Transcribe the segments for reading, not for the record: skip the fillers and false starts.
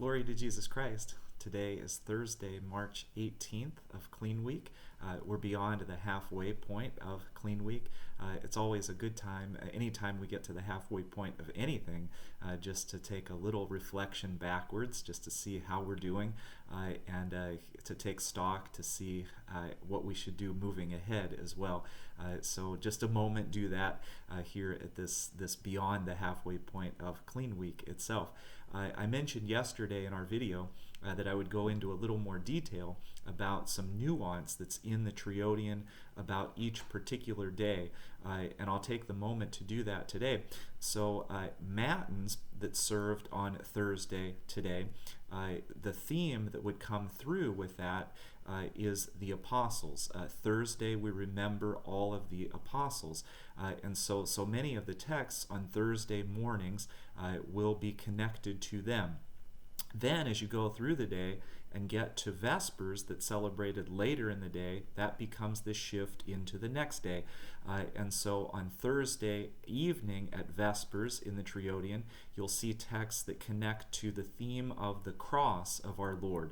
Glory to Jesus Christ. Today is Thursday, March 18th of Clean Week. We're beyond the halfway point of Clean Week. It's always a good time, anytime we get to the halfway point of anything, just to take a little reflection backwards, just to see how we're doing, and to take stock to see what we should do moving ahead as well. So just a moment, do that here at this beyond the halfway point of Clean Week itself. I mentioned yesterday in our video that I would go into a little more detail about some nuance that's in the Triodion about each particular day, and I'll take the moment to do that today. So Matins that served on Thursday today, the theme that would come through with that is the apostles. Thursday we remember all of the apostles, and so many of the texts on Thursday mornings will be connected to them. Then as you go through the day and get to Vespers that's celebrated later in the day, that becomes the shift into the next day. And so on Thursday evening at Vespers in the Triodion, you'll see texts that connect to the theme of the cross of our Lord.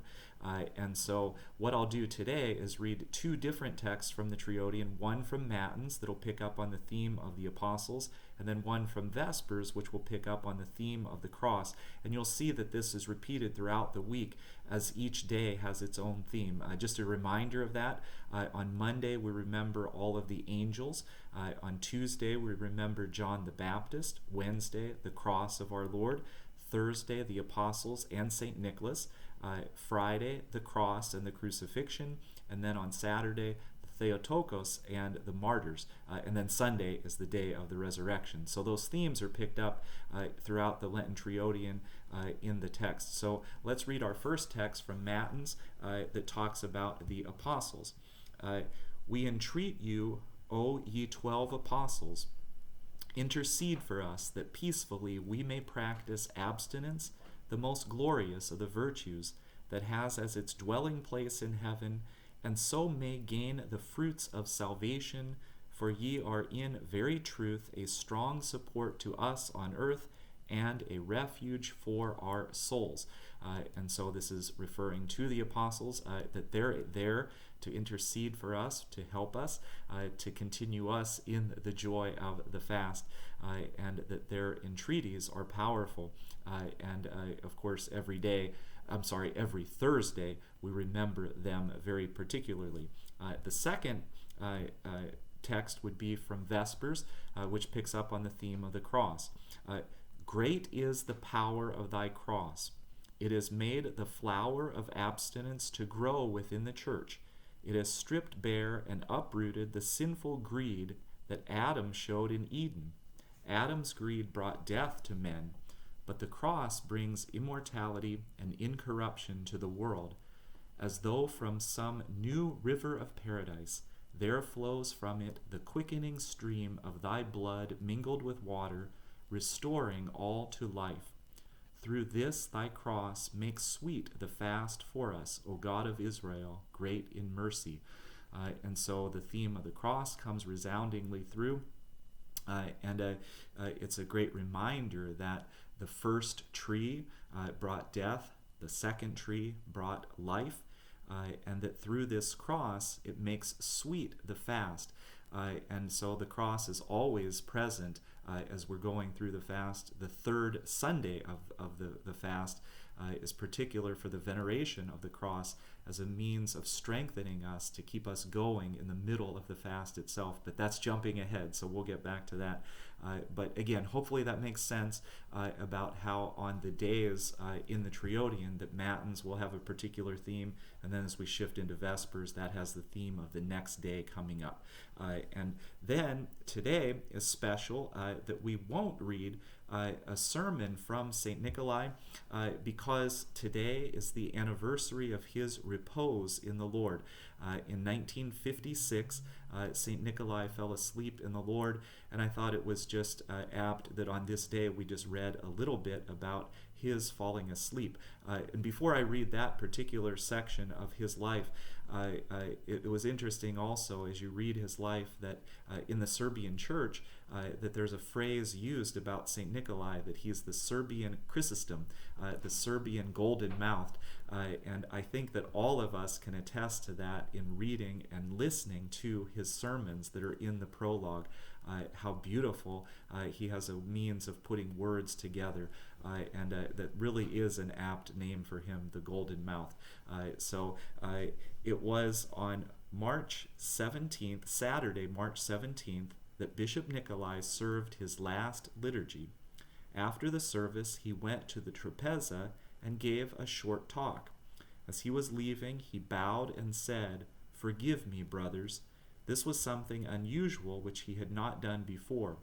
And so what I'll do today is read two different texts from the Triodion, one from Matins that'll pick up on the theme of the apostles, and then one from Vespers which will pick up on the theme of the cross. And you'll see that this is repeated throughout the week as each day has its own theme. Just a reminder of that, on Monday we remember all of the angels. On Tuesday we remember John the Baptist. Wednesday, the cross of our Lord. Thursday, the apostles and St. Nicholas. Friday, the cross and the crucifixion. And then on Saturday, the Theotokos and the martyrs. And then Sunday is the day of the resurrection. So those themes are picked up throughout the Lenten Triodion in the text. So let's read our first text from Matins that talks about the apostles. We entreat you, O ye 12 apostles, intercede for us that peacefully we may practice abstinence, the most glorious of the virtues, that has as its dwelling place in heaven, and so may gain the fruits of salvation, for ye are in very truth a strong support to us on earth, and a refuge for our souls. And so this is referring to the apostles, that they're there to intercede for us, to help us, to continue us in the joy of the fast, and that their entreaties are powerful. And of course, every Thursday, we remember them very particularly. The second text would be from Vespers, which picks up on the theme of the cross. Great is the power of thy cross. It has made the flower of abstinence to grow within the church. It has stripped bare and uprooted the sinful greed that Adam showed in Eden. Adam's greed brought death to men, but the cross brings immortality and incorruption to the world, as though from some new river of paradise there flows from it the quickening stream of thy blood mingled with water, restoring all to life. Through this thy cross makes sweet the fast for us, O God of Israel, great in mercy. And so the theme of the cross comes resoundingly through, and it's a great reminder that the first tree brought death, the second tree brought life, and that through this cross it makes sweet the fast. And so the cross is always present as we're going through the fast. The third Sunday of the fast is particular for the veneration of the cross as a means of strengthening us to keep us going in the middle of the fast itself. But that's jumping ahead, so we'll get back to that. But again, hopefully that makes sense about how on the days in the Triodion that Matins will have a particular theme, and then as we shift into Vespers, that has the theme of the next day coming up. And then today is special that we won't read a sermon from St. Nikolai because today is the anniversary of his repose in the Lord. In 1956, St. Nikolai fell asleep in the Lord, and I thought it was just apt that on this day we just read a little bit about his falling asleep. And before I read that particular section of his life, it was interesting also as you read his life that in the Serbian church, that there's a phrase used about St. Nikolai that he's the Serbian Chrysostom, the Serbian golden-mouthed. And I think that all of us can attest to that in reading and listening to his sermons that are in the prologue. How beautiful he has a means of putting words together, and that really is an apt name for him, the Golden Mouth. So it was on March 17th, Saturday, March 17th, that Bishop Nikolai served his last liturgy. After the service, he went to the trapeza and gave a short talk. As he was leaving, he bowed and said, "Forgive me, brothers." This was something unusual which he had not done before.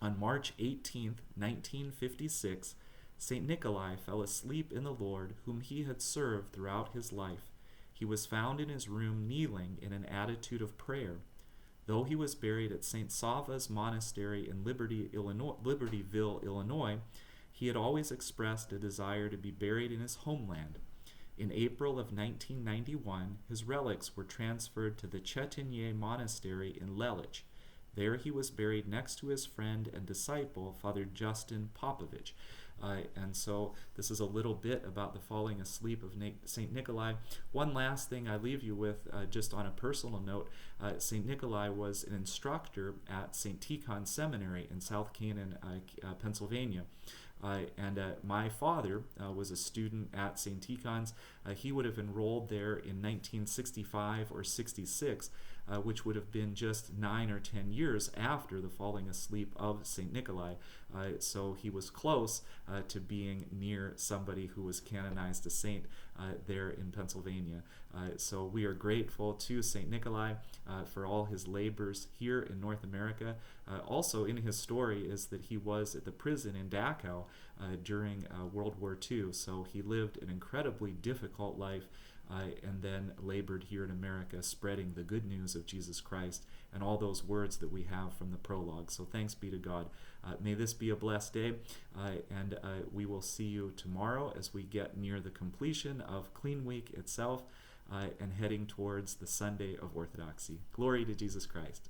On March 18th, 1956, St. Nikolai fell asleep in the Lord, whom he had served throughout his life. He was found in his room kneeling in an attitude of prayer. Though he was buried at St. Sava's Monastery in Libertyville, Illinois, he had always expressed a desire to be buried in his homeland. In April of 1991, his relics were transferred to the Chetinye Monastery in Lelich. There he was buried next to his friend and disciple, Father Justin Popovich. And so this is a little bit about the falling asleep of St. Nikolai. One last thing I leave you with, just on a personal note, St. Nikolai was an instructor at St. Tikhon Seminary in South Canaan, Pennsylvania. And my father was a student at St. Tikhon's. He would have enrolled there in 1965 or 66, which would have been just 9 or 10 years after the falling asleep of St. Nikolai. So he was close to being near somebody who was canonized a saint there in Pennsylvania. So we are grateful to St. Nikolai for all his labors here in North America. Also in his story is that he was at the prison in Dachau during World War II. So he lived an incredibly difficult life and then labored here in America, spreading the good news of Jesus Christ and all those words that we have from the prologue. So thanks be to God. May this be a blessed day, and we will see you tomorrow as we get near the completion of Clean Week itself and heading towards the Sunday of Orthodoxy. Glory to Jesus Christ.